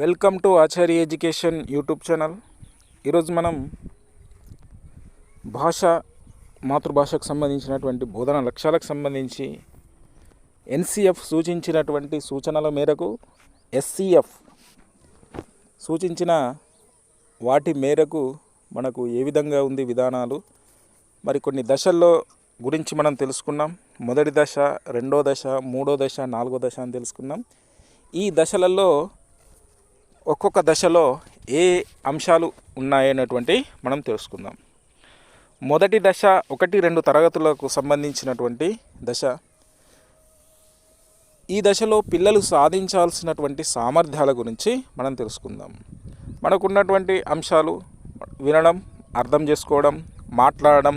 Welcome to Acharya education YouTube channel. ఈరోజు మనం మాతృభాషకు సంబంధించినటువంటి బోధన లక్ష్యాలకు సంబంధించి ఎన్సిఎఫ్ సూచించినటువంటి సూచనల మేరకు ఎస్సిఎఫ్ సూచించిన వాటి మేరకు మనకు ఏ విధంగా ఉంది విధానాలు, మరి కొన్ని దశల్లో గురించి మనం తెలుసుకున్నాం. మొదటి దశ, రెండో దశ, మూడో దశ, నాలుగో దశ అని తెలుసుకున్నాం. ఈ దశలలో ఒక్కొక్క దశలో ఏ అంశాలు ఉన్నాయనేటువంటి మనం తెలుసుకుందాం. మొదటి దశ 1-2 తరగతులకు సంబంధించినటువంటి దశ. ఈ దశలో పిల్లలు సాధించాల్సినటువంటి సామర్థ్యాల గురించి మనం తెలుసుకుందాం. మనకున్నటువంటి అంశాలు వినడం, అర్థం చేసుకోవడం, మాట్లాడడం,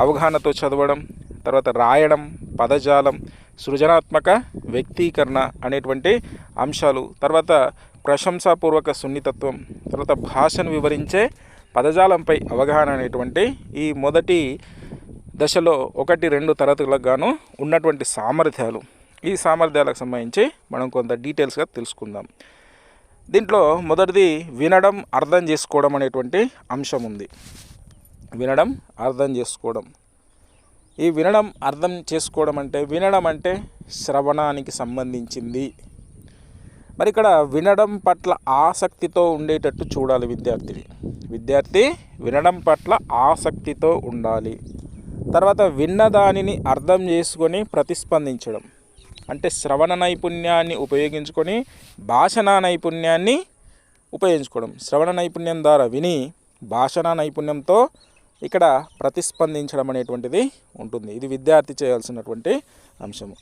అవగాహనతో చదవడం, తర్వాత రాయడం, పదజాలం, సృజనాత్మక వ్యక్తీకరణ అనేటువంటి అంశాలు, తర్వాత ప్రశంసాపూర్వక సున్నితత్వం, తర్వాత భాషను వివరించే పదజాలంపై అవగాహన అనేటువంటి ఈ మొదటి దశలో 1-2 తరగతులకు గాను ఉన్నటువంటి సామర్థ్యాలు. ఈ సామర్థ్యాలకు సంబంధించి మనం కొంత డీటెయిల్స్గా తెలుసుకుందాం. దీంట్లో మొదటిది వినడం, అర్థం చేసుకోవడం అనేటువంటి అంశం ఉంది. వినడం, అర్థం చేసుకోవడం. ఈ వినడం, అర్థం చేసుకోవడం అంటే, వినడం అంటే శ్రవణానికి సంబంధించింది. మరి ఇక్కడ వినడం పట్ల ఆసక్తితో ఉండేటట్టు చూడాలి విద్యార్థి వినడం పట్ల ఆసక్తితో ఉండాలి. తర్వాత విన్న దానిని అర్థం చేసుకొని ప్రతిస్పందించడం అంటే శ్రవణ నైపుణ్యాన్ని ఉపయోగించుకొని భాషణా నైపుణ్యాన్ని ఉపయోగించుకోవడం. శ్రవణ నైపుణ్యం ద్వారా విని భాషణా నైపుణ్యంతో ఇక్కడ ప్రతిస్పందించడం అనేటువంటిది ఉంటుంది. ఇది విద్యార్థి చేయాల్సినటువంటి అంశము.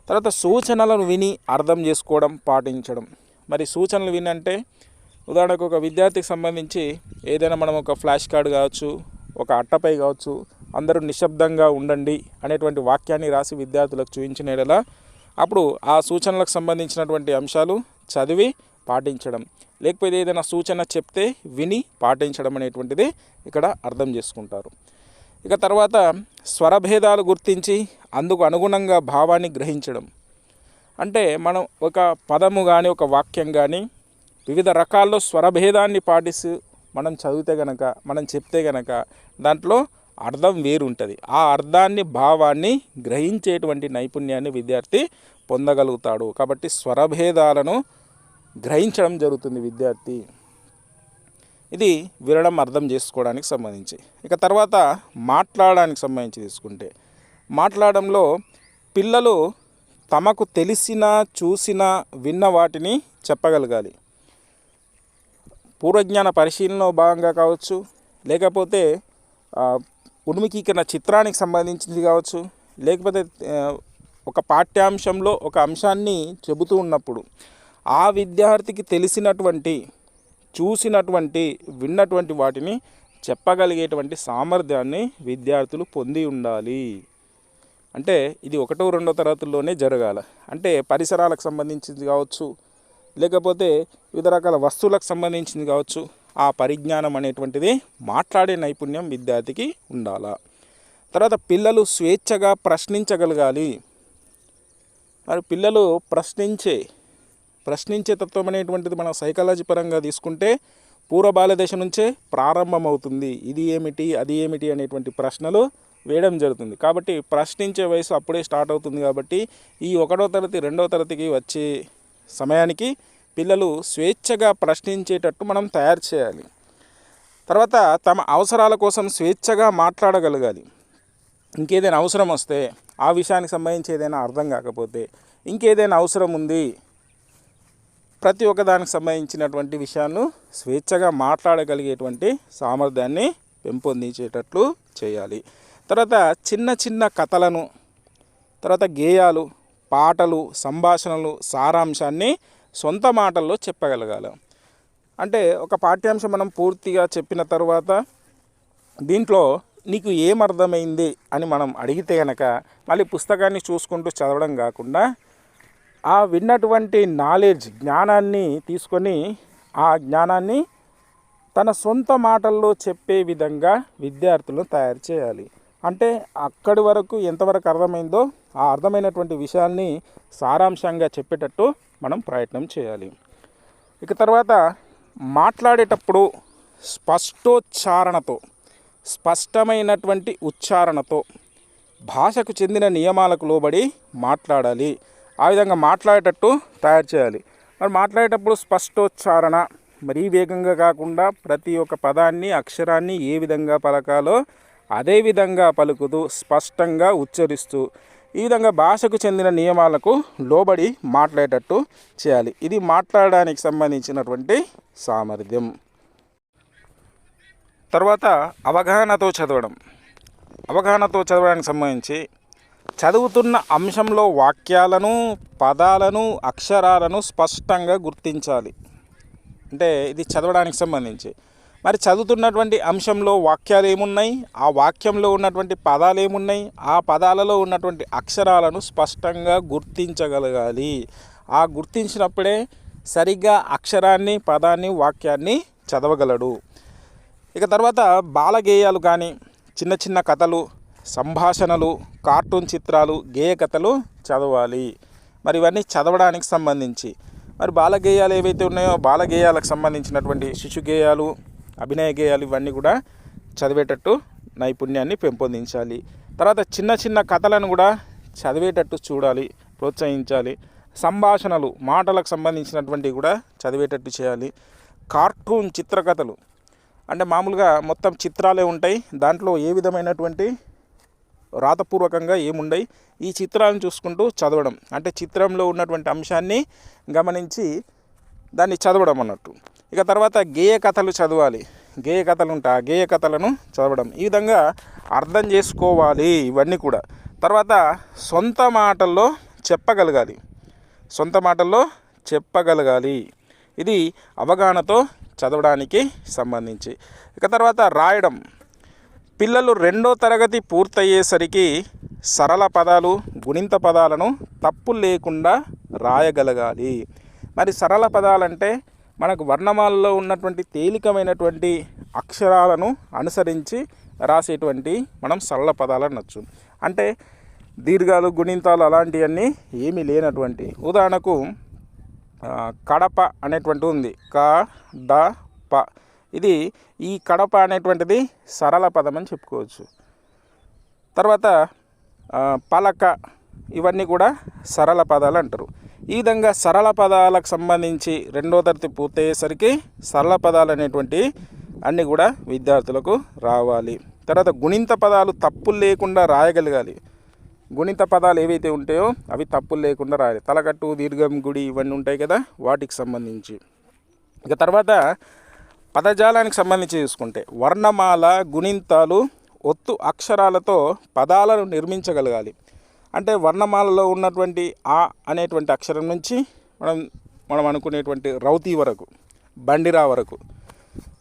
తర్వాత సూచనలను విని అర్థం చేసుకోవడం, పాటించడం. మరి సూచనలు విని అంటే ఉదాహరణకు ఒక విద్యార్థికి సంబంధించి ఏదైనా మనం ఒక ఫ్లాష్ కార్డ్ కావచ్చు, ఒక అట్టపై కావచ్చు, అందరూ నిశ్శబ్దంగా ఉండండి అనేటువంటి వాక్యాన్ని రాసి విద్యార్థులకు చూపించిన ఎడల అప్పుడు ఆ సూచనలకు సంబంధించినటువంటి అంశాలు చదివి పాటించడం, లేకపోతే ఏదైనా సూచన చెప్తే విని పాటించడం అనేటువంటిది ఇక్కడ అర్థం చేసుకుంటారు. ఇక తర్వాత స్వరభేదాలు గుర్తించి అందుకు అనుగుణంగా భావాన్ని గ్రహించడం. అంటే మనం ఒక పదము కానీ ఒక వాక్యం కానీ వివిధ రకాల్లో స్వరభేదాన్ని పాటిస్తూ మనం చదివితే గనక, మనం చెప్తే గనక దాంట్లో అర్థం వేరు ఉంటుంది. ఆ అర్థాన్ని, భావాన్ని గ్రహించేటువంటి నైపుణ్యాన్ని విద్యార్థి పొందగలుగుతాడు. కాబట్టి స్వరభేదాలను గ్రహించడం జరుగుతుంది విద్యార్థి. ఇది వినడం, అర్థం చేసుకోవడానికి సంబంధించి. ఇక తర్వాత మాట్లాడడానికి సంబంధించి తీసుకుంటే, మాట్లాడడంలో పిల్లలు తమకు తెలిసిన, చూసిన, విన్న వాటిని చెప్పగలగాలి. పూర్వజ్ఞాన పరిశీలనలో భాగంగా కావచ్చు, లేకపోతే ఉన్ముఖీకరణ చిత్రానికి సంబంధించింది కావచ్చు, లేకపోతే ఒక పాఠ్యాంశంలో ఒక అంశాన్ని చెబుతూ ఉన్నప్పుడు ఆ విద్యార్థికి తెలిసినటువంటి, చూసినటువంటి, విన్నటువంటి వాటిని చెప్పగలిగేటువంటి సామర్థ్యాన్ని విద్యార్థులు పొంది ఉండాలి. అంటే ఇది 1-2 తరగతుల్లోనే జరగాల. అంటే పరిసరాలకు సంబంధించింది కావచ్చు, లేకపోతే వివిధ రకాల వస్తువులకు సంబంధించింది కావచ్చు, ఆ పరిజ్ఞానం అనేటువంటిది, మాట్లాడే నైపుణ్యం విద్యార్థికి ఉండాలా. తర్వాత పిల్లలు స్వేచ్ఛగా ప్రశ్నించగలగాలి. మరి పిల్లలు ప్రశ్నించే తత్వం అనేటువంటిది మనం సైకాలజీ పరంగా తీసుకుంటే పూర్వ బాల్య దశ నుంచే ప్రారంభమవుతుంది. ఇది ఏమిటి, అది ఏమిటి అనేటువంటి ప్రశ్నలు వేయడం జరుగుతుంది. కాబట్టి ప్రశ్నించే వయసు అప్పుడే స్టార్ట్ అవుతుంది. కాబట్టి ఈ 1వ తరగతి, 2వ తరగతికి వచ్చే సమయానికి పిల్లలు స్వేచ్ఛగా ప్రశ్నించేటట్టు మనం తయారు చేయాలి. తర్వాత తమ అవసరాల కోసం స్వేచ్ఛగా మాట్లాడగలగాలి. ఇంకేదైనా అవసరం వస్తే, ఆ విషయానికి సంబంధించి ఏదైనా అర్థం కాకపోతే, ఇంకేదైనా అవసరం ఉంది, ప్రతి ఒక్కదానికి సంబంధించినటువంటి విషయాలను స్వేచ్ఛగా మాట్లాడగలిగేటువంటి సామర్థ్యాన్ని పెంపొందించేటట్లు చేయాలి. తర్వాత చిన్న చిన్న కథలను, తర్వాత గేయాలు, పాటలు, సంభాషణలు, సారాంశాన్ని సొంత మాటల్లో చెప్పగలగాలి. అంటే ఒక పాఠ్యాంశం మనం పూర్తిగా చెప్పిన తర్వాత దీంట్లో నీకు ఏమర్థమైంది అని మనం అడిగితే కనుక మళ్ళీ పుస్తకాన్ని చూసుకుంటూ చదవడం కాకుండా ఆ విన్నటువంటి నాలెడ్జ్, జ్ఞానాన్ని తీసుకొని ఆ జ్ఞానాన్ని తన సొంత మాటల్లో చెప్పే విధంగా విద్యార్థులను తయారు చేయాలి. అంటే అక్కడి వరకు ఎంతవరకు అర్థమైందో ఆ అర్థమైనటువంటి విషయాన్ని సారాంశంగా చెప్పేటట్టు మనం ప్రయత్నం చేయాలి. ఇక తర్వాత మాట్లాడేటప్పుడు స్పష్టోచ్చారణతో, స్పష్టమైనటువంటి ఉచ్చారణతో, భాషకు చెందిన నియమాలకు లోబడి మాట్లాడాలి. ఆ విధంగా మాట్లాడేటట్టు తయారు చేయాలి. మరి మాట్లాడేటప్పుడు స్పష్టోచ్చారణ, మరీ వేగంగా కాకుండా ప్రతి ఒక్క పదాన్ని అక్షరాన్ని ఏ విధంగా పలకాలో అదే విధంగా పలుకుతూ స్పష్టంగా ఉచ్చరిస్తూ ఈ విధంగా భాషకు చెందిన నియమాలకు లోబడి మాట్లాడేటట్టు చేయాలి. ఇది మాట్లాడడానికి సంబంధించినటువంటి సామర్థ్యం. తర్వాత అవగాహనతో చదవడం. అవగాహనతో చదవడానికి సంబంధించి చదువుతున్న అంశంలో వాక్యాలను, పదాలను, అక్షరాలను స్పష్టంగా గుర్తించాలి. అంటే ఇది చదవడానికి సంబంధించి. మరి చదువుతున్నటువంటి అంశంలో వాక్యాలు ఏమున్నాయి, ఆ వాక్యంలో ఉన్నటువంటి పదాలు ఏమున్నాయి, ఆ పదాలలో ఉన్నటువంటి అక్షరాలను స్పష్టంగా గుర్తించగలగాలి. ఆ గుర్తించినప్పుడే సరిగ్గా అక్షరాన్ని, పదాన్ని, వాక్యాన్ని చదవగలడు. ఇక తర్వాత బాలగేయాలు కానీ, చిన్న చిన్న కథలు, సంభాషణలు, కార్టూన్ చిత్రాలు, గేయ కథలు చదవాలి. మరి ఇవన్నీ చదవడానికి సంబంధించి. మరి బాలగేయాలు ఏవైతే ఉన్నాయో బాలగేయాలకు సంబంధించినటువంటి శిశు గేయాలు, అభినయ గేయాలు ఇవన్నీ కూడా చదివేటట్టు నైపుణ్యాన్ని పెంపొందించాలి. తర్వాత చిన్న చిన్న కథలను కూడా చదివేటట్టు చూడాలి, ప్రోత్సహించాలి. సంభాషణలు, మాటలకు సంబంధించినటువంటివి కూడా చదివేటట్టు చేయాలి. కార్టూన్ చిత్రకథలు అంటే మామూలుగా మొత్తం చిత్రాలే ఉంటాయి, దాంట్లో ఏ విధమైనటువంటి రాతపూర్వకంగా ఏముండయి, ఈ చిత్రాలను చూసుకుంటూ చదవడం. అంటే చిత్రంలో ఉన్నటువంటి అంశాన్ని గమనించి దాన్ని చదవడం అన్నట్టు. ఇక తర్వాత గేయ కథలు చదవాలి. గేయ కథలు ఉంటాయి, ఆ గేయ కథలను చదవడం. ఈ విధంగా అర్థం చేసుకోవాలి ఇవన్నీ కూడా. తర్వాత సొంత మాటల్లో చెప్పగలగాలి. సొంత మాటల్లో చెప్పగలగాలి. ఇది అవగాహనతో చదవడానికి సంబంధించి. ఇక తర్వాత రాయడం. పిల్లలు 2వ తరగతి పూర్తయ్యేసరికి సరళ పదాలు, గుణింత పదాలను తప్పు లేకుండా రాయగలగాలి. మరి సరళ పదాలంటే మనకు వర్ణమాలలో ఉన్నటువంటి తేలికమైనటువంటి అక్షరాలను అనుసరించి రాసేటువంటి మనం సరళ పదాలు అనొచ్చు. అంటే దీర్ఘాలు, గుణింతాలు అలాంటివన్నీ ఏమీ లేనటువంటి. ఉదాహరణకు కడప అనేటువంటి ఉంది, క-డ-ప. ఇది ఈ కడప అనేటువంటిది సరళ పదం అని చెప్పుకోవచ్చు. తర్వాత పలక, ఇవన్నీ కూడా సరళ పదాలు అంటారు. ఈ విధంగా సరళ పదాలకు సంబంధించి 2వ తరగతి పూర్తయ్యేసరికి సరళ పదాలు అనేటువంటి అన్నీ కూడా విద్యార్థులకు రావాలి. తర్వాత గుణింత పదాలు తప్పులు లేకుండా రాయగలగాలి. గుణిత పదాలు ఏవైతే ఉంటాయో అవి తప్పులు లేకుండా రాయాలి. తలకట్టు, దీర్ఘం, గుడి ఇవన్నీ ఉంటాయి కదా, వాటికి సంబంధించి. ఇక తర్వాత పదజాలానికి సంబంధించి చూసుకుంటే వర్ణమాల, గుణింతాలు, ఒత్తు అక్షరాలతో పదాలను నిర్మించగలగాలి. అంటే వర్ణమాలలో ఉన్నటువంటి ఆ అనేటువంటి అక్షరం నుంచి మనం అనుకునేటువంటి రౌతీ వరకు, బండిరా వరకు.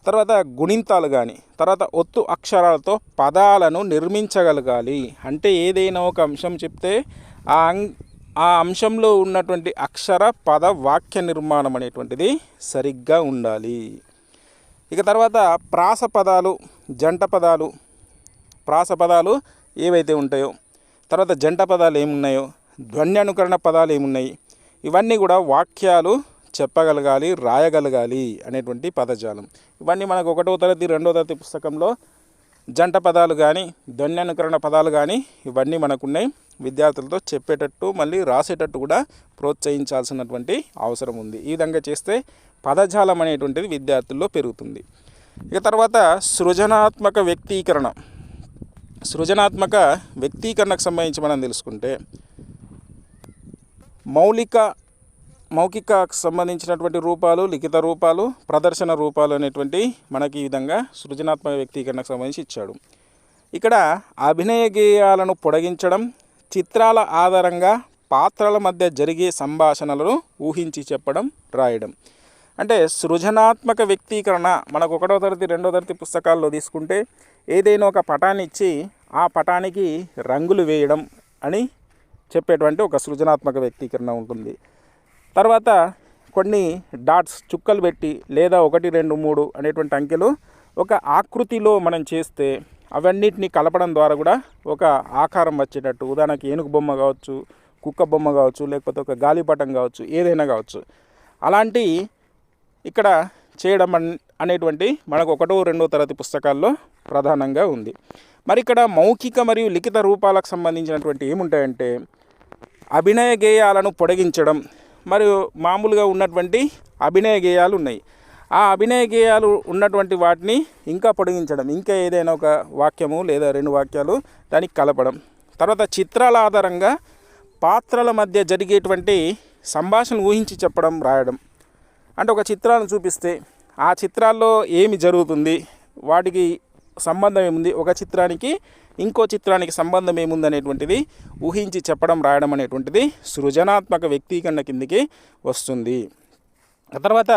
తర్వాత గుణింతాలు కానీ, తర్వాత ఒత్తు అక్షరాలతో పదాలను నిర్మించగలగాలి. అంటే ఏదైనా ఒక అంశం చెప్తే ఆ అంశంలో ఉన్నటువంటి అక్షర, పద, వాక్య నిర్మాణం అనేటువంటిది సరిగ్గా ఉండాలి. ఇక తర్వాత ప్రాస పదాలు, జంట పదాలు. ప్రాస పదాలు ఏవైతే ఉంటాయో, తర్వాత జంట పదాలు ఏమున్నాయో, ధ్వన్యనుకరణ పదాలు ఏమున్నాయి, ఇవన్నీ కూడా వాక్యాలు చెప్పగలగాలి, రాయగలగాలి అనేటువంటి పదజాలం. ఇవన్నీ మనకు 1వ తరగతి 2వ తరగతి పుస్తకంలో జంట పదాలు కానీ, ధ్వన్యనుకరణ పదాలు కానీ ఇవన్నీ మనకున్నాయి. విద్యార్థులతో చెప్పేటట్టు మళ్ళీ రాసేటట్టు కూడా ప్రోత్సహించాల్సినటువంటి అవసరం ఉంది. ఈ విధంగా చేస్తే పదజాలం అనేటువంటిది విద్యార్థుల్లో పెరుగుతుంది. ఇక తర్వాత సృజనాత్మక వ్యక్తీకరణ. సృజనాత్మక వ్యక్తీకరణకు సంబంధించి మనం తెలుసుకుంటే మౌఖికకు సంబంధించినటువంటి రూపాలు, లిఖిత రూపాలు, ప్రదర్శన రూపాలు అనేటువంటి మనకి ఈ విధంగా సృజనాత్మక వ్యక్తీకరణకు సంబంధించి ఇచ్చాడు. ఇక్కడ అభినయ గేయాలను పొడిగించడం, చిత్రాల ఆధారంగా పాత్రల మధ్య జరిగే సంభాషణలను ఊహించి చెప్పడం, రాయడం. అంటే సృజనాత్మక వ్యక్తీకరణ మనకు 1వ తరగతి 2వ తరగతి పుస్తకాల్లో తీసుకుంటే ఏదైనా ఒక పటాన్ని ఇచ్చి ఆ పటానికి రంగులు వేయడం అని చెప్పేటువంటి ఒక సృజనాత్మక వ్యక్తీకరణ ఉంటుంది. తర్వాత కొన్ని డాట్స్, చుక్కలు పెట్టి లేదా 1, 2, 3 అనేటువంటి అంకెలు ఒక ఆకృతిలో మనం చేస్తే అవన్నిటిని కలపడం ద్వారా కూడా ఒక ఆకారం వచ్చేటట్టు, ఉదాహరణకి ఏనుగు బొమ్మ కావచ్చు, కుక్క బొమ్మ కావచ్చు, లేకపోతే ఒక గాలిపటం కావచ్చు, ఏదైనా కావచ్చు. అలాంటి ఇక్కడ చేయడం అనేటువంటి మనకు 1వ 2వ తరగతి పుస్తకాల్లో ప్రధానంగా ఉంది. మరి ఇక్కడ మౌఖిక మరియు లిఖిత రూపాలకు సంబంధించినటువంటి ఏముంటాయంటే అభినయ గేయాలను పొడిగించడం, మరియు మామూలుగా ఉన్నటువంటి అభినయ గేయాలు ఉన్నాయి. ఆ అభినయ గేయాలు ఉన్నటువంటి వాటిని ఇంకా పొడిగించడం, ఇంకా ఏదైనా ఒక వాక్యము లేదా 2 వాక్యాలు దానికి కలపడం. తర్వాత చిత్రాల ఆధారంగా పాత్రల మధ్య జరిగేటువంటి సంభాషణ ఊహించి చెప్పడం, రాయడం. అంటే ఒక చిత్రాలను చూపిస్తే ఆ చిత్రాల్లో ఏమి జరుగుతుంది, వాటికి సంబంధం ఏముంది, ఒక చిత్రానికి ఇంకో చిత్రానికి సంబంధం ఏముంది అనేటువంటిది ఊహించి చెప్పడం, రాయడం అనేటువంటిది సృజనాత్మక వ్యక్తీకరణ కిందికి వస్తుంది. తర్వాత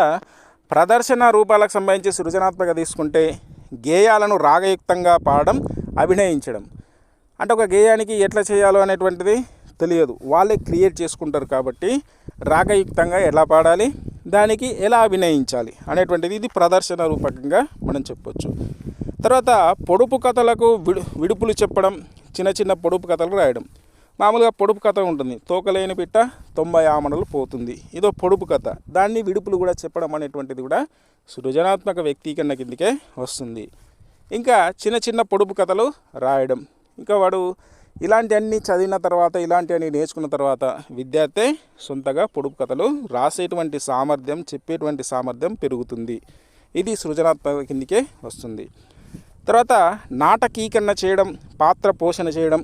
ప్రదర్శన రూపాలకు సంబంధించి సృజనాత్మక తీసుకుంటే గేయాలను రాగయుక్తంగా పాడడం, అభినయించడం. అంటే ఒక గేయానికి ఎట్లా చేయాలో అనేటువంటిది తెలియదు, వాళ్ళే క్రియేట్ చేసుకుంటారు. కాబట్టి రాగయుక్తంగా ఎలా పాడాలి, దానికి ఎలా అభినయించాలి అనేటువంటిది ఇది ప్రదర్శన రూపకంగా మనం చెప్పొచ్చు. తర్వాత పొడుపు కథలకు విడుపులు చెప్పడం, చిన్న చిన్న పొడుపు కథలు రాయడం. మామూలుగా పొడుపు కథ ఉంటుంది, తోకలేని పిట్ట 90 ఆమడలు పోతుంది, ఇదో పొడుపు కథ. దాన్ని విడుపులు కూడా చెప్పడం అనేటువంటిది కూడా సృజనాత్మక వ్యక్తీకరణ కిందకే వస్తుంది. ఇంకా చిన్న చిన్న పొడుపు కథలు రాయడం. ఇంకా వాడు ఇలాంటివన్నీ చదివిన తర్వాత, ఇలాంటివన్నీ నేర్చుకున్న తర్వాత విద్యార్థి సొంతగా పొడుపు కథలు రాసేటువంటి సామర్థ్యం, చెప్పేటువంటి సామర్థ్యం పెరుగుతుంది. ఇది సృజనాత్మక కిందకే వస్తుంది. తర్వాత నాటకీకరణ చేయడం, పాత్ర పోషణ చేయడం,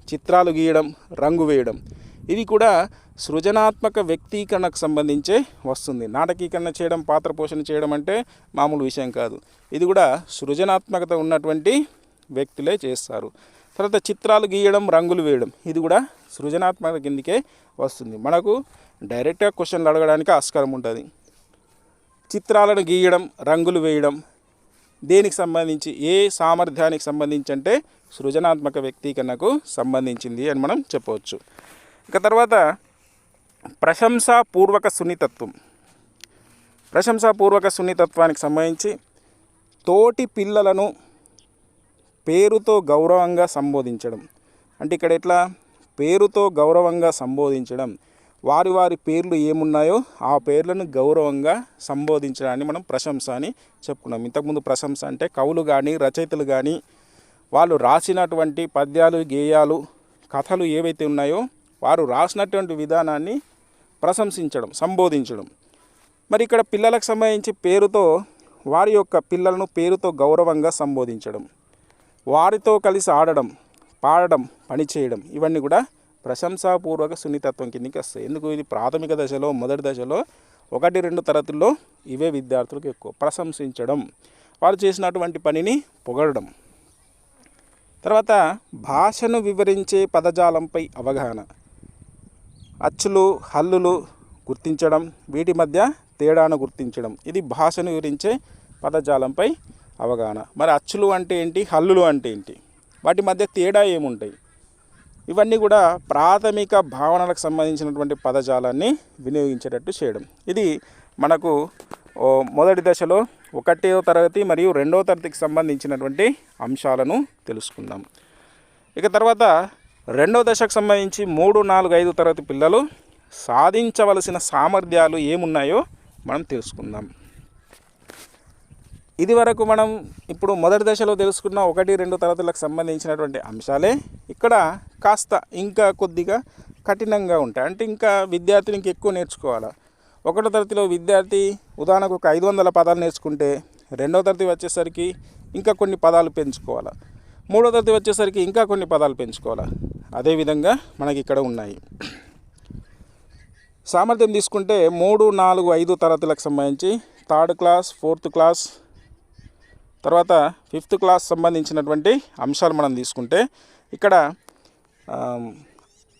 చిత్రాలు గీయడం, రంగు వేయడం. ఇది కూడా సృజనాత్మక వ్యక్తీకరణకు సంబంధించే వస్తుంది. నాటకీకరణ చేయడం, పాత్ర పోషణ చేయడం అంటే మామూలు విషయం కాదు. ఇది కూడా సృజనాత్మకత ఉన్నటువంటి వ్యక్తులే చేస్తారు. తర్వాత చిత్రాలు గీయడం, రంగులు వేయడం, ఇది కూడా సృజనాత్మక కిందకే వస్తుంది. మనకు డైరెక్ట్గా క్వశ్చన్లు అడగడానికి ఆస్కారం ఉంటుంది. చిత్రాలను గీయడం, రంగులు వేయడం దేనికి సంబంధించి, ఏ సామర్థ్యానికి సంబంధించి అంటే సృజనాత్మక వ్యక్తీకరణకు సంబంధించింది అని మనం చెప్పవచ్చు. ఇక తర్వాత ప్రశంసాపూర్వక సున్నితత్వం. ప్రశంసాపూర్వక సున్నితత్వానికి సంబంధించి తోటి పిల్లలను పేరుతో గౌరవంగా సంబోధించడం. అంటే ఇక్కడ ఎట్లా పేరుతో గౌరవంగా సంబోధించడం, వారి వారి పేర్లు ఏమున్నాయో ఆ పేర్లను గౌరవంగా సంబోధించడాన్ని మనం ప్రశంస అని చెప్పుకున్నాం. ఇంతకుముందు ప్రశంస అంటే కవులు కానీ, రచయితలు కానీ వాళ్ళు రాసినటువంటి పద్యాలు, గేయాలు, కథలు ఏవైతే ఉన్నాయో వారు రాసినటువంటి విధానాన్ని ప్రశంసించడం, సంబోధించడం. మరి ఇక్కడ పిల్లలకు సంబంధించి పేరుతో, వారి యొక్క పిల్లలను పేరుతో గౌరవంగా సంబోధించడం, వారితో కలిసి ఆడడం, పాడడం, పనిచేయడం, ఇవన్నీ కూడా ప్రశంసాపూర్వక సున్నితత్వం కిందకి వస్తాయి. ఎందుకు? ఇది ప్రాథమిక దశలో, మొదటి దశలో 1, 2 తరగతుల్లో ఇవే విద్యార్థులకు ఎక్కువ. ప్రశంసించడం, వారు చేసినటువంటి పనిని పొగడడం. తర్వాత భాషను వివరించే పదజాలంపై అవగాహన. అచ్చులు, హల్లులు గుర్తించడం, వీటి మధ్య తేడాను గుర్తించడం, ఇది భాషను వివరించే పదజాలంపై అవగాహన. మరి అచ్చులు అంటే ఏంటి, హల్లులు అంటే ఏంటి, వాటి మధ్య తేడా ఏముంటాయి, ఇవన్నీ కూడా ప్రాథమిక భావనలకు సంబంధించినటువంటి పదజాలాన్ని వినియోగించేటట్టు చేయడం. ఇది మనకు మొదటి దశలో 1వ తరగతి మరియు 2వ తరగతికి సంబంధించినటువంటి అంశాలను తెలుసుకుందాం. ఇక తర్వాత 2వ దశకు సంబంధించి 3, 4, 5 తరగతి పిల్లలు సాధించవలసిన సామర్థ్యాలు ఏమున్నాయో మనం తెలుసుకుందాం. ఇది వరకు మనం ఇప్పుడు మొదటి దశలో తెలుసుకున్న 1, 2 తరగతులకు సంబంధించినటువంటి అంశాలే ఇక్కడ కాస్త ఇంకా కొద్దిగా కఠినంగా ఉంటాయి. అంటే ఇంకా విద్యార్థిని ఎక్కువ నేర్చుకోవాలి. 1వ తరగతిలో విద్యార్థి ఉదాహరణకు ఒక 500 పదాలు నేర్చుకుంటే 2వ తరగతి వచ్చేసరికి ఇంకా కొన్ని పదాలు పెంచుకోవాలి, 3వ తరగతి వచ్చేసరికి ఇంకా కొన్ని పదాలు పెంచుకోవాలి. అదేవిధంగా మనకి ఇక్కడ ఉన్నాయి. సామర్థ్యం తీసుకుంటే 3, 4, 5 తరగతులకు సంబంధించి 3rd క్లాస్, 4th క్లాస్, తర్వాత 5th క్లాస్ సంబంధించినటువంటి అంశాలు మనం తీసుకుంటే ఇక్కడ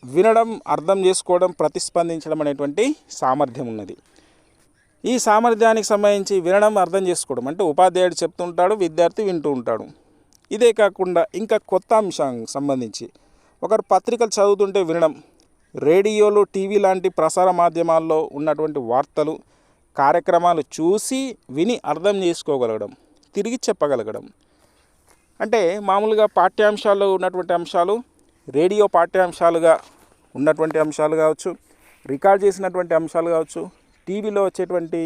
వినడం, అర్థం చేసుకోవడం, ప్రతిస్పందించడం అనేటువంటి సామర్థ్యం ఉన్నది. ఈ సామర్థ్యానికి సంబంధించి వినడం, అర్థం చేసుకోవడం అంటే ఉపాధ్యాయుడు చెప్తుంటాడు, విద్యార్థి వింటూ ఉంటాడు. ఇదే కాకుండా ఇంకా కొత్త అంశానికి సంబంధించి ఒకరు పత్రికలు చదువుతుంటే వినడం, రేడియోలు, టీవీ లాంటి ప్రసార మాధ్యమాల్లో ఉన్నటువంటి వార్తలు, కార్యక్రమాలు చూసి విని అర్థం చేసుకోగలగడం, తిరిగి చెప్పగలగడం. అంటే మామూలుగా పాఠ్యాంశాల్లో ఉన్నటువంటి అంశాలు రేడియో పాఠ్యాంశాలుగా ఉన్నటువంటి అంశాలు కావచ్చు, రికార్డ్ చేసినటువంటి అంశాలు కావచ్చు, టీవీలో వచ్చేటువంటి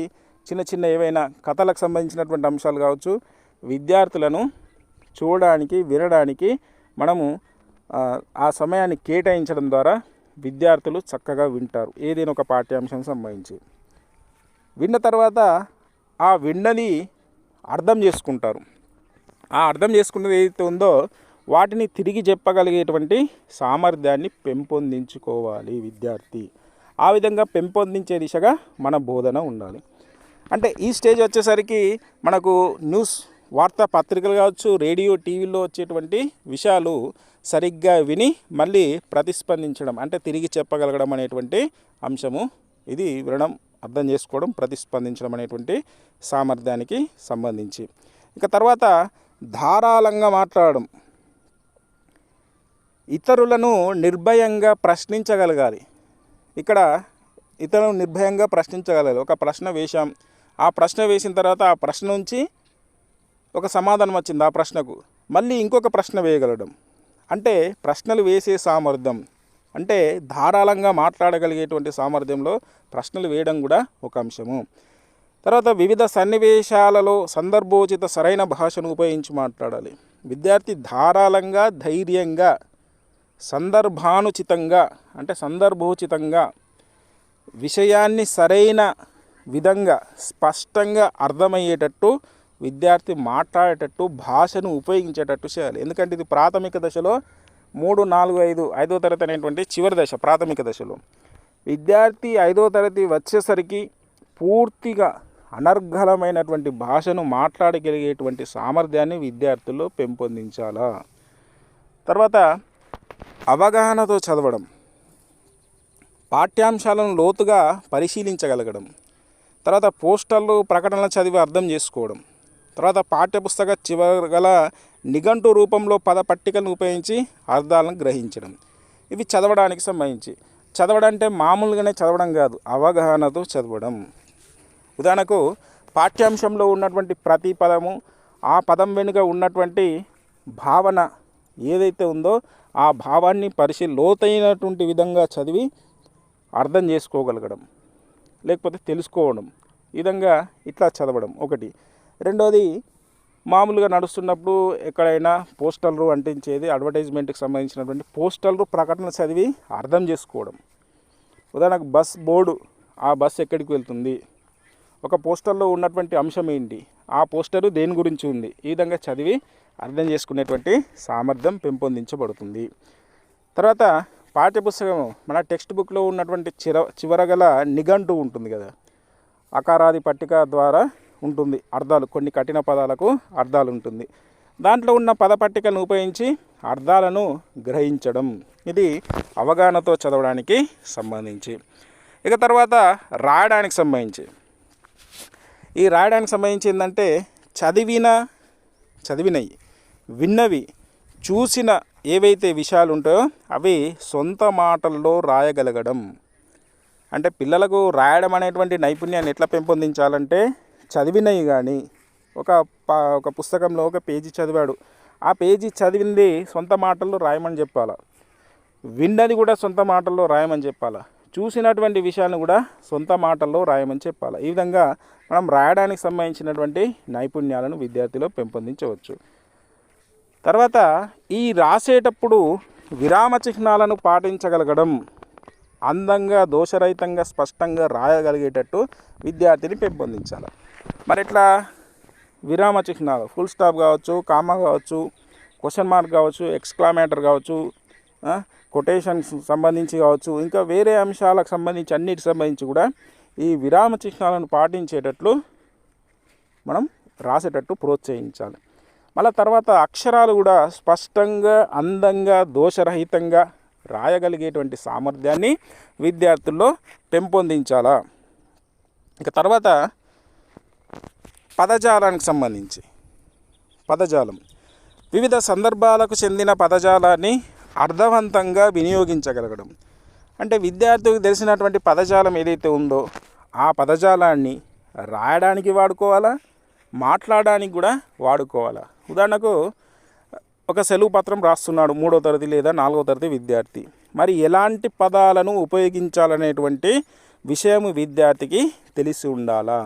చిన్న చిన్న ఏవైనా కథలకు సంబంధించినటువంటి అంశాలు కావచ్చు, విద్యార్థులను చూడడానికి వినడానికి మనము ఆ సమయాన్ని కేటాయించడం ద్వారా విద్యార్థులు చక్కగా వింటారు ఏదైనా ఒక పాఠ్యాంశం సంబంధించి. విన్న తర్వాత ఆ విన్నది అర్థం చేసుకుంటారు. ఆ అర్థం చేసుకున్నది ఏదైతే ఉందో వాటిని తిరిగి చెప్పగలిగేటువంటి సామర్థ్యాన్ని పెంపొందించుకోవాలి విద్యార్థి. ఆ విధంగా పెంపొందించే దిశగా మన బోధన ఉండాలి. అంటే ఈ స్టేజ్ వచ్చేసరికి మనకు న్యూస్ వార్తాపత్రికలు కావచ్చు, రేడియో టీవీలో వచ్చేటువంటి విషయాలు సరిగ్గా విని మళ్ళీ ప్రతిస్పందించడం అంటే తిరిగి చెప్పగలగడం అనేటువంటి అంశము ఇది వినడం, అర్థం చేసుకోవడం, ప్రతిస్పందించడం అనేటువంటి సామర్థ్యానికి సంబంధించి. ఇక తర్వాత ధారాళంగా మాట్లాడడం, ఇతరులను నిర్భయంగా ప్రశ్నించగలగాలి. ఇక్కడ ఇతరులను నిర్భయంగా ప్రశ్నించగలగాలి. ఒక ప్రశ్న వేశాం, ఆ ప్రశ్న వేసిన తర్వాత ఆ ప్రశ్న నుంచి ఒక సమాధానం వచ్చింది, ఆ ప్రశ్నకు మళ్ళీ ఇంకొక ప్రశ్న వేయగలడం అంటే ప్రశ్నలు వేసే సామర్థ్యం, అంటే ధారాళంగా మాట్లాడగలిగేటువంటి సామర్థ్యంలో ప్రశ్నలు వేయడం కూడా ఒక అంశము. తర్వాత వివిధ సన్నివేశాలలో సందర్భోచిత సరైన భాషను ఉపయోగించి మాట్లాడాలి. విద్యార్థి ధారాళంగా, ధైర్యంగా, సందర్భానుచితంగా అంటే సందర్భోచితంగా విషయాన్ని సరైన విధంగా స్పష్టంగా అర్థమయ్యేటట్టు విద్యార్థి మాట్లాడేటట్టు భాషను ఉపయోగించేటట్టు చేయాలి. ఎందుకంటే ఇది ప్రాథమిక దశలో 3, 4, 5 5వ తరగతి అనేటువంటి చివరి దశ. ప్రాథమిక దశలో విద్యార్థి 5వ తరగతి వచ్చేసరికి పూర్తిగా అనర్గళమైనటువంటి భాషను మాట్లాడగలిగేటువంటి సామర్థ్యాన్ని విద్యార్థుల్లో పెంపొందించాలా. తర్వాత అవగాహనతో చదవడం, పాఠ్యాంశాలను లోతుగా పరిశీలించగలగడం, తర్వాత పోస్టర్లు ప్రకటనలు చదివి అర్థం చేసుకోవడం, తర్వాత పాఠ్యపుస్తక చివర గల నిఘంటు రూపంలో పద పట్టికలను ఉపయోగించి అర్థాలను గ్రహించడం. ఇవి చదవడానికి సంబంధించి. చదవడం అంటే మామూలుగానే చదవడం కాదు, అవగాహనతో చదవడం. ఉదాహరణకు పాఠ్యాంశంలో ఉన్నటువంటి ప్రతి పదము, ఆ పదం వెనుక ఉన్నటువంటి భావన ఏదైతే ఉందో ఆ భావాన్ని లోతైనటువంటి విధంగా చదివి అర్థం చేసుకోగలగడం, లేకపోతే తెలుసుకోవడం. ఈ విధంగా ఇట్లా చదవడం ఒకటి. రెండోది, మామూలుగా నడుస్తున్నప్పుడు ఎక్కడైనా పోస్టర్లు అంటించేది, అడ్వర్టైజ్మెంట్కి సంబంధించినటువంటి పోస్టర్లు ప్రకటన చదివి అర్థం చేసుకోవడం. ఉదాహరణకు బస్ బోర్డు, ఆ బస్ ఎక్కడికి వెళ్తుంది, ఒక పోస్టర్లో ఉన్నటువంటి అంశం ఏంటి, ఆ పోస్టరు దేని గురించి ఉంది, ఈ విధంగా చదివి అర్థం చేసుకునేటువంటి సామర్థ్యం పెంపొందించబడుతుంది. తర్వాత పాఠ్యపుస్తకం మన టెక్స్ట్ బుక్లో ఉన్నటువంటి చివరగల నిఘంటు ఉంటుంది కదా, అకారాది పట్టిక ద్వారా ఉంటుంది అర్థాలు, కొన్ని కఠిన పదాలకు అర్థాలు ఉంటుంది. దాంట్లో ఉన్న పద పట్టికలను ఉపయోగించి అర్థాలను గ్రహించడం, ఇది అవగాహనతో చదవడానికి సంబంధించి. ఇక తర్వాత రాయడానికి సంబంధించి. ఈ రాయడానికి సంబంధించి ఏంటంటే చదివినవి, విన్నవి, చూసిన ఏవైతే విషయాలు ఉంటాయో అవి సొంత మాటల్లో రాయగలగడం. అంటే పిల్లలకు రాయడం అనేటువంటి నైపుణ్యాన్ని ఎట్లా పెంపొందించాలంటే చదివినవి కానీ ఒక పుస్తకంలో ఒక పేజీ చదివాడు, ఆ పేజీ చదివింది సొంత మాటల్లో రాయమని చెప్పాలా, విన్నది కూడా సొంత మాటల్లో రాయమని చెప్పాలా, చూసినటువంటి విషయాలను కూడా సొంత మాటల్లో రాయమని చెప్పాలి. ఈ విధంగా మనం రాయడానికి సంబంధించినటువంటి నైపుణ్యాలను విద్యార్థిలో పెంపొందించవచ్చు. తర్వాత ఈ రాసేటప్పుడు విరామ చిహ్నాలను పాటించగలగడం, అందంగా, దోషరహితంగా, స్పష్టంగా రాయగలిగేటట్టు విద్యార్థిని పెంపొందించాలి. మరి ఇట్లా విరామ చిహ్నాలు, ఫుల్ స్టాప్ కావచ్చు, కామా కావచ్చు, క్వశ్చన్ మార్క్ కావచ్చు, ఎక్స్క్లామేటర్ కావచ్చు, కొటేషన్స్ సంబంధించి కావచ్చు, ఇంకా వేరే అంశాలకు సంబంధించి అన్నిటికి సంబంధించి కూడా ఈ విరామ చిహ్నాలను పాటించేటట్లు మనం రాసేటట్టు ప్రోత్సహించాలి. మళ్ళీ తర్వాత అక్షరాలు కూడా స్పష్టంగా, అందంగా, దోషరహితంగా రాయగలిగేటువంటి సామర్థ్యాన్ని విద్యార్థుల్లో పెంపొందించాలా. ఇక తర్వాత పదజాలానికి సంబంధించి పదజాలం, వివిధ సందర్భాలకు చెందిన పదజాలాన్ని అర్థవంతంగా వినియోగించగలగడం. అంటే విద్యార్థికి తెలిసినటువంటి పదజాలం ఏదైతే ఉందో ఆ పదజాలాన్ని రాయడానికి వాడుకోవాలా, మాట్లాడడానికి కూడా వాడుకోవాలా. ఉదాహరణకు ఒక సెలవు పత్రం రాస్తున్నాడు 3వ తరగతి లేదా 4వ తరగతి విద్యార్థి. మరి ఎలాంటి పదాలను ఉపయోగించాలనేటువంటి విషయం విద్యార్థికి తెలిసి ఉండాలా.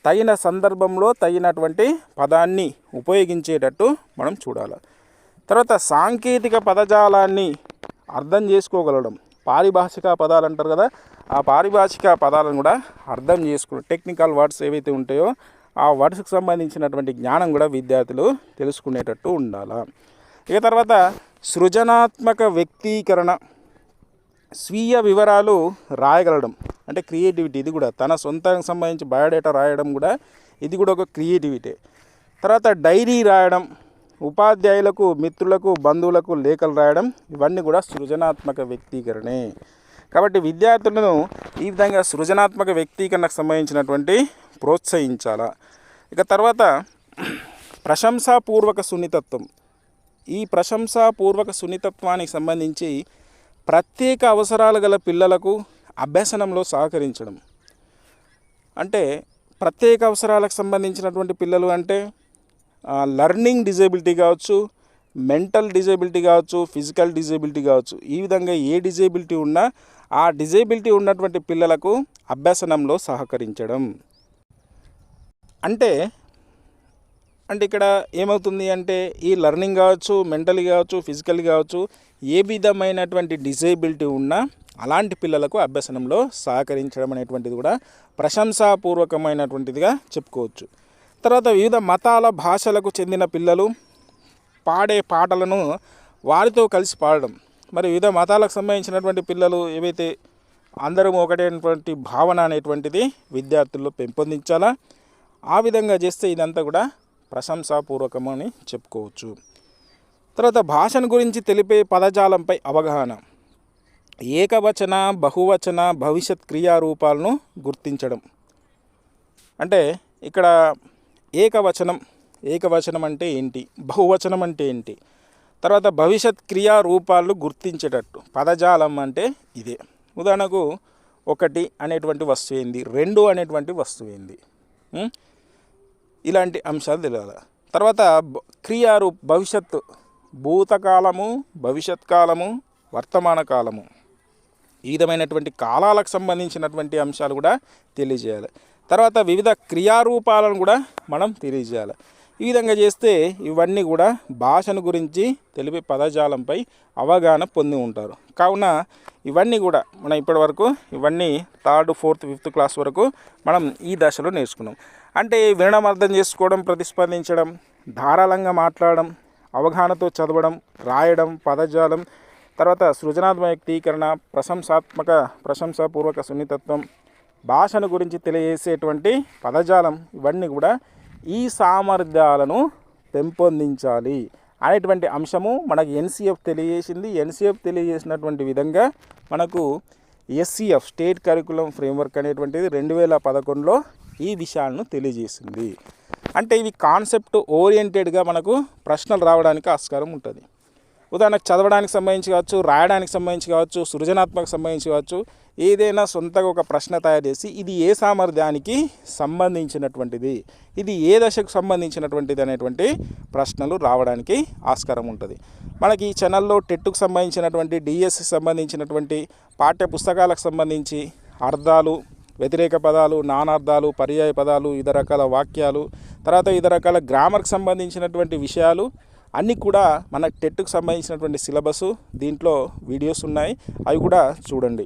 తగిన సందర్భంలో తగినటువంటి పదాన్ని ఉపయోగించేటట్టు మనం చూడాలి. తర్వాత సాంకేతిక పదజాలాన్ని అర్థం చేసుకోగలడం, పారిభాషిక పదాలు అంటారు కదా, ఆ పారిభాషిక పదాలను కూడా అర్థం చేసుకోవడం, టెక్నికల్ వర్డ్స్ ఏవైతే ఉంటాయో ఆ వర్డ్స్కి సంబంధించినటువంటి జ్ఞానం కూడా విద్యార్థులు తెలుసుకునేటట్టు ఉండాలి. ఇక తర్వాత సృజనాత్మక వ్యక్తీకరణ, స్వీయ వివరాలు రాయగలడం అంటే క్రియేటివిటీ. ఇది కూడా తన సొంతానికి సంబంధించి బయోడేటా రాయడం కూడా ఇది కూడా ఒక క్రియేటివిటీ. తర్వాత డైరీ రాయడం, ఉపాధ్యాయులకు, మిత్రులకు, బంధువులకు లేఖలు రాయడం, ఇవన్నీ కూడా సృజనాత్మక వ్యక్తీకరణే. కాబట్టి విద్యార్థులను ఈ విధంగా సృజనాత్మక వ్యక్తీకరణకు సంబంధించినటువంటి ప్రోత్సహించాలి. ఇక తర్వాత ప్రశంసాపూర్వక సున్నితత్వం. ఈ ప్రశంసాపూర్వక సున్నితత్వానికి సంబంధించి ప్రత్యేక అవసరాలు గల పిల్లలకు అభ్యసనంలో సహకరించడం. అంటే ప్రత్యేక అవసరాలకు సంబంధించినటువంటి పిల్లలు అంటే లర్నింగ్ డిజేబిలిటీ కావచ్చు, మెంటల్ డిజేబిలిటీ కావచ్చు, ఫిజికల్ డిజేబిలిటీ కావచ్చు. ఈ విధంగా ఏ డిజేబిలిటీ ఉన్నా ఆ డిజేబిలిటీ ఉన్నటువంటి పిల్లలకు అభ్యసనంలో సహకరించడం. అంటే ఇక్కడ ఏమవుతుంది అంటే ఈ లర్నింగ్ కావచ్చు, మెంటల్ కావచ్చు, ఫిజికల్ కావచ్చు, ఏ విధమైనటువంటి డిజేబిలిటీ ఉన్నా అలాంటి పిల్లలకు అభ్యసనంలో సహకరించడం అనేటువంటిది కూడా ప్రశంసాపూర్వకమైనటువంటిదిగా చెప్పుకోవచ్చు. తర్వాత వివిధ మతాల, భాషలకు చెందిన పిల్లలు పాడే పాటలను వారితో కలిసి పాడడం. మరి వివిధ మతాలకు సంబంధించినటువంటి పిల్లలు ఏవైతే అందరం ఒకటైనటువంటి భావన అనేటువంటిది విద్యార్థుల్లో పెంపొందించాలా. ఆ విధంగా చేస్తే ఇదంతా కూడా ప్రశంసాపూర్వకమని చెప్పుకోవచ్చు. తర్వాత భాషను గురించి తెలిపే పదజాలంపై అవగాహన, ఏకవచన, బహువచన, భవిష్యత్ క్రియారూపాలను గుర్తించడం. అంటే ఇక్కడ ఏకవచనం అంటే ఏంటి, బహువచనం అంటే ఏంటి, తర్వాత భవిష్యత్ క్రియారూపాలను గుర్తించేటట్టు పదజాలం అంటే ఇదే. ఉదాహరణకు 1 అనేటువంటి వస్తువు ఏంది, 2 అనేటువంటి వస్తువు ఏంది, ఇలాంటి అంశాలు తెలియాలి. తర్వాత భవిష్యత్తు, భూతకాలము, భవిష్యత్ కాలము, వర్తమాన కాలము, ఈ విధమైనటువంటి కాలాలకు సంబంధించినటువంటి అంశాలు కూడా తెలియజేయాలి. తర్వాత వివిధ క్రియారూపాలను కూడా మనం తెలియజేయాలి. ఈ విధంగా చేస్తే ఇవన్నీ కూడా భాషను గురించి తెలిపే పదజాలంపై అవగాహన పొంది ఉంటారు. కావున ఇవన్నీ కూడా మనం ఇప్పటివరకు ఇవన్నీ 3rd, 4th, 5th క్లాస్ వరకు మనం ఈ దశలో నేర్చుకున్నాం. అంటే వినడం, అర్థం చేసుకోవడం, ప్రతిస్పందించడం, ధారాళంగా మాట్లాడడం, అవగాహనతో చదవడం, రాయడం, పదజాలం, తర్వాత సృజనాత్మక వ్యక్తీకరణ, ప్రశంసాపూర్వక సున్నితత్వం, భాషను గురించి తెలియజేసేటువంటి పదజాలం, ఇవన్నీ కూడా ఈ సామర్థ్యాలను పెంపొందించాలి అనేటువంటి అంశము మనకు ఎన్సిఎఫ్ తెలియజేసింది. ఎన్సిఎఫ్ తెలియజేసినటువంటి విధంగా మనకు ఎస్సిఎఫ్ స్టేట్ కరికులం ఫ్రేమ్వర్క్ అనేటువంటిది 2011లో ఈ విషయాలను తెలియజేసింది. అంటే ఇవి కాన్సెప్ట్ ఓరియంటెడ్గా మనకు ప్రశ్నలు రావడానికి ఆస్కారం ఉంటుంది. ఉదాహరణకు చదవడానికి సంబంధించి కావచ్చు, రాయడానికి సంబంధించి కావచ్చు, సృజనాత్మక సంబంధించి కావచ్చు, ఏదైనా సొంతగా ఒక ప్రశ్న తయారు చేసి ఇది ఏ సామర్థ్యానికి సంబంధించినటువంటిది, ఇది ఏ దశకు సంబంధించినటువంటిది అనేటువంటి ప్రశ్నలు రావడానికి ఆస్కారం ఉంటుంది. మనకి ఈ ఛానల్లో టెట్కు సంబంధించినటువంటి, డిఎస్సికి సంబంధించినటువంటి పాఠ్య పుస్తకాలకు సంబంధించి అర్థాలు, వ్యతిరేక పదాలు, నానార్థాలు, పర్యాయ పదాలు, వివిధ రకాల వాక్యాలు, తర్వాత వివిధ రకాల గ్రామర్కి సంబంధించినటువంటి విషయాలు అన్నీ కూడా మన టెట్కు సంబంధించినటువంటి సిలబస్, దీంట్లో వీడియోస్ ఉన్నాయి, అవి కూడా చూడండి.